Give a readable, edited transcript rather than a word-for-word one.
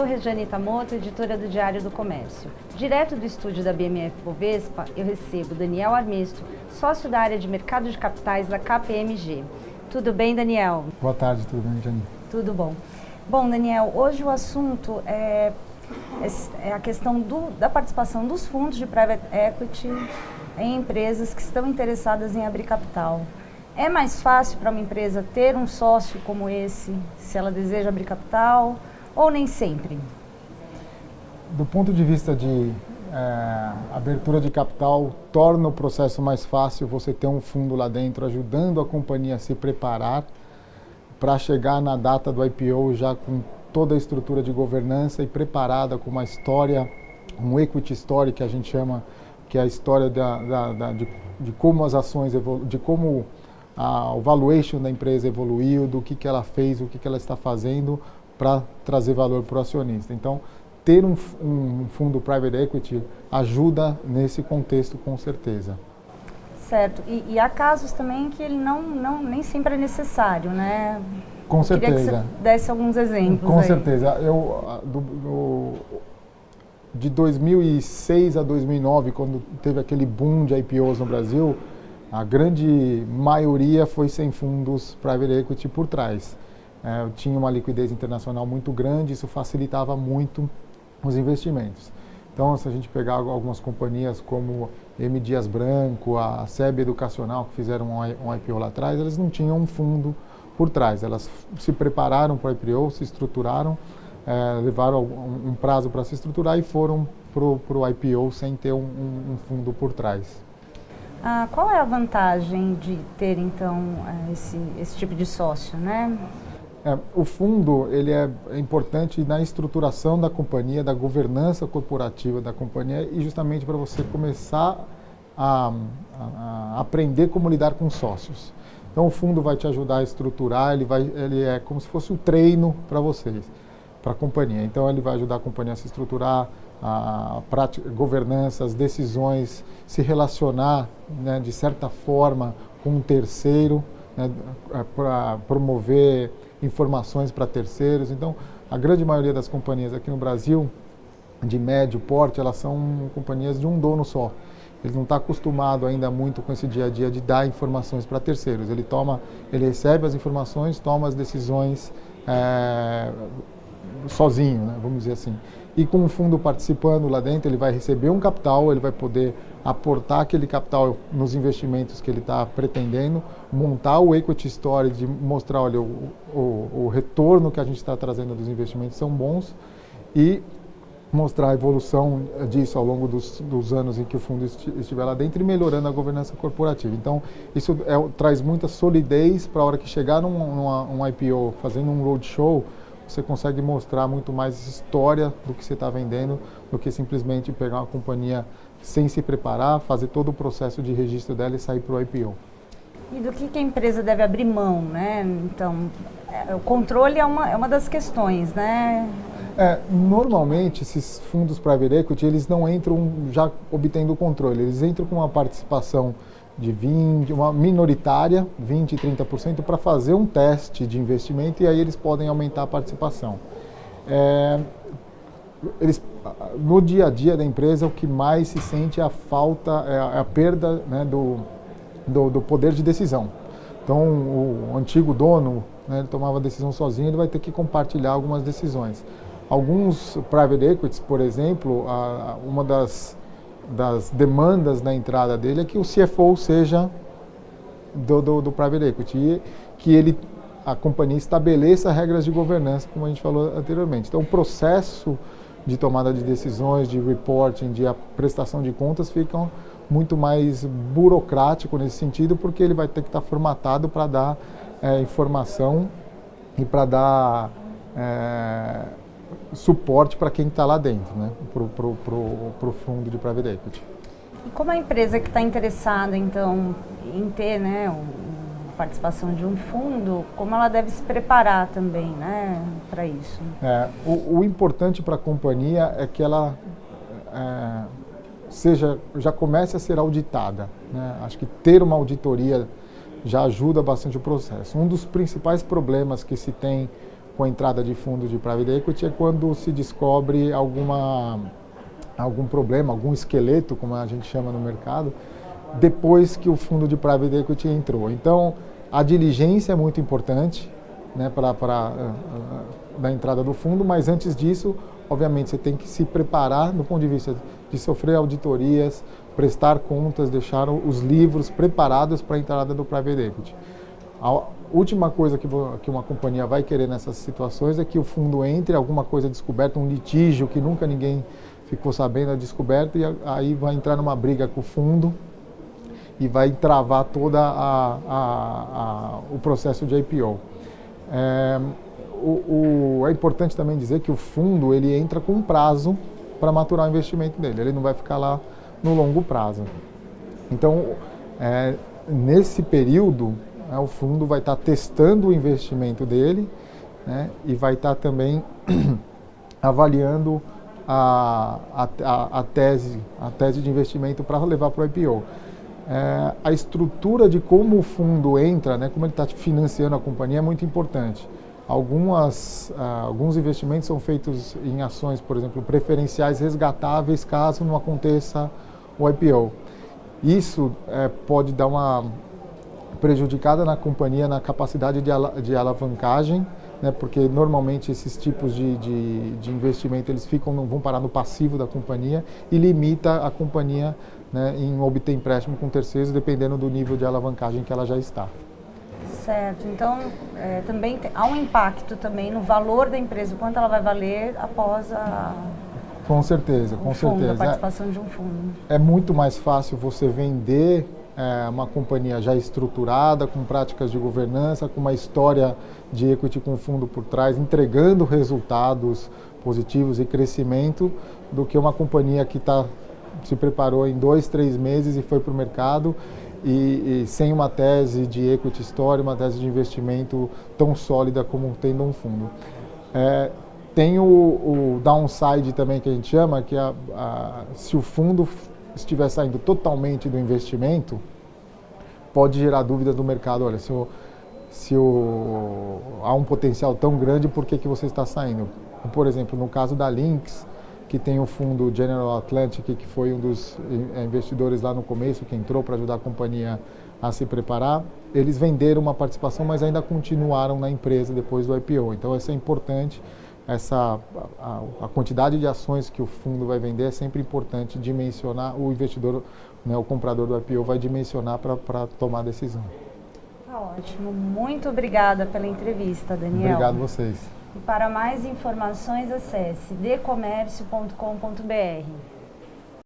sou Regiane Itamoto, editora do Diário do Comércio. Direto do estúdio da BMF Bovespa, eu recebo Daniel Armesto, sócio da área de mercado de capitais da KPMG. Tudo bem, Daniel? Boa tarde, tudo bem, Regiane? Tudo bom. Bom, Daniel, hoje o assunto é a questão da participação dos fundos de private equity em empresas que estão interessadas em abrir capital. É mais fácil para uma empresa ter um sócio como esse, se ela deseja abrir capital, ou nem sempre? Do ponto de vista de abertura de capital, torna o processo mais fácil você ter um fundo lá dentro, ajudando a companhia a se preparar para chegar na data do IPO já com toda a estrutura de governança e preparada com uma história, um equity story que a gente chama, que é a história de como as ações de como o valuation da empresa evoluiu, do que ela fez, o que ela está fazendo para trazer valor para o acionista. Então, ter um fundo private equity ajuda nesse contexto, com certeza. Certo. E há casos também que ele nem sempre é necessário, né? Com certeza. Queria que você desse alguns exemplos. Com aí. certeza. De 2006 a 2009, quando teve aquele boom de IPOs no Brasil, a grande maioria foi sem fundos private equity por trás. Tinha uma liquidez internacional muito grande, isso facilitava muito os investimentos. Então, se a gente pegar algumas companhias como M. Dias Branco, a SEB Educacional, que fizeram um IPO lá atrás, elas não tinham um fundo por trás. Elas se prepararam para o IPO, se estruturaram, levaram um prazo para se estruturar e foram para o IPO sem ter um fundo por trás. Qual é a vantagem de ter, então, esse tipo de sócio, né? O fundo ele é importante na estruturação da companhia, da governança corporativa da companhia e justamente para você começar a aprender como lidar com sócios. Então o fundo vai te ajudar a estruturar, ele é como se fosse um treino para vocês, para a companhia. Então ele vai ajudar a companhia a se estruturar, a governança, as decisões, se relacionar, né, de certa forma com um terceiro, né, para promover informações para terceiros. Então, a grande maioria das companhias aqui no Brasil, de médio porte, elas são companhias de um dono só. Ele não está acostumado ainda muito com esse dia a dia de dar informações para terceiros. Ele recebe as informações, toma as decisões sozinho, né, vamos dizer assim. E com o fundo participando lá dentro, ele vai receber um capital, ele vai poder aportar aquele capital nos investimentos que ele está pretendendo, montar o equity story de mostrar, olha, o retorno que a gente está trazendo dos investimentos são bons e mostrar a evolução disso ao longo dos anos em que o fundo estiver lá dentro e melhorando a governança corporativa. Então, isso traz muita solidez para a hora que chegar num IPO, fazendo um roadshow, você consegue mostrar muito mais história do que você está vendendo do que simplesmente pegar uma companhia sem se preparar, fazer todo o processo de registro dela e sair para o IPO. E do que a empresa deve abrir mão, né? Então, o controle é uma das questões, né? Normalmente, esses fundos private equity, eles não entram já obtendo o controle, eles entram com uma participação de uma minoritária, 20% e 30%, para fazer um teste de investimento e aí eles podem aumentar a participação. No dia a dia da empresa, o que mais se sente é a perda, né, do poder de decisão. Então, o antigo dono, né, ele tomava a decisão sozinho, ele vai ter que compartilhar algumas decisões. Alguns private equities, por exemplo, uma das demandas na entrada dele é que o CFO seja do private equity e que a companhia estabeleça regras de governança, como a gente falou anteriormente. Então, o processo de tomada de decisões, de reporting, de prestação de contas fica muito mais burocrático nesse sentido, porque ele vai ter que estar formatado para dar informação e para dar suporte para quem está lá dentro, né, para o fundo de private equity. E como a empresa que está interessada, então, em ter, né, a participação de um fundo, como ela deve se preparar também, né, para isso? O importante para a companhia é que ela já comece a ser auditada, né? Acho que ter uma auditoria já ajuda bastante o processo. Um dos principais problemas que se tem com a entrada de fundos de private equity é quando se descobre algum problema, algum esqueleto, como a gente chama no mercado, depois que o fundo de private equity entrou. Então, a diligência é muito importante, né, da entrada do fundo, mas antes disso, obviamente, você tem que se preparar do ponto de vista de sofrer auditorias, prestar contas, deixar os livros preparados para a entrada do private equity. A última coisa que uma companhia vai querer nessas situações é que o fundo entre, alguma coisa descoberta, um litígio que nunca ninguém ficou sabendo, é descoberto, e aí vai entrar numa briga com o fundo e vai travar todo o processo de IPO. É importante também dizer que o fundo ele entra com um prazo para maturar o investimento dele, ele não vai ficar lá no longo prazo. Então, nesse período, o fundo vai estar testando o investimento dele, né, e vai estar também avaliando a tese de investimento para levar para o IPO. A estrutura de como o fundo entra, né, como ele está financiando a companhia, é muito importante. Alguns investimentos são feitos em ações, por exemplo, preferenciais resgatáveis caso não aconteça o IPO. Isso pode dar uma prejudicada na companhia, na capacidade de alavancagem, né, porque normalmente esses tipos de investimento eles vão parar no passivo da companhia e limita a companhia, né, em obter empréstimo com terceiros, dependendo do nível de alavancagem que ela já está. Certo. Então, também há um impacto também no valor da empresa, quanto ela vai valer após Com certeza, com certeza. A participação de um fundo. É muito mais fácil você vender uma companhia já estruturada, com práticas de governança, com uma história de equity com fundo por trás, entregando resultados positivos e crescimento, do que uma companhia que se preparou em 2, 3 meses e foi para o mercado e sem uma tese de equity story, uma tese de investimento tão sólida como tendo um fundo. Tem o downside também que a gente chama, que se o fundo estiver saindo totalmente do investimento, pode gerar dúvidas do mercado. Olha, há um potencial tão grande, por que você está saindo? Por exemplo, no caso da Lynx, que tem o fundo General Atlantic, que foi um dos investidores lá no começo, que entrou para ajudar a companhia a se preparar, eles venderam uma participação, mas ainda continuaram na empresa depois do IPO. Então, isso é importante. A quantidade de ações que o fundo vai vender é sempre importante dimensionar, o investidor, né, o comprador do IPO vai dimensionar para tomar a decisão. Tá ótimo. Muito obrigada pela entrevista, Daniel. Obrigado a vocês. E para mais informações, acesse decomércio.com.br.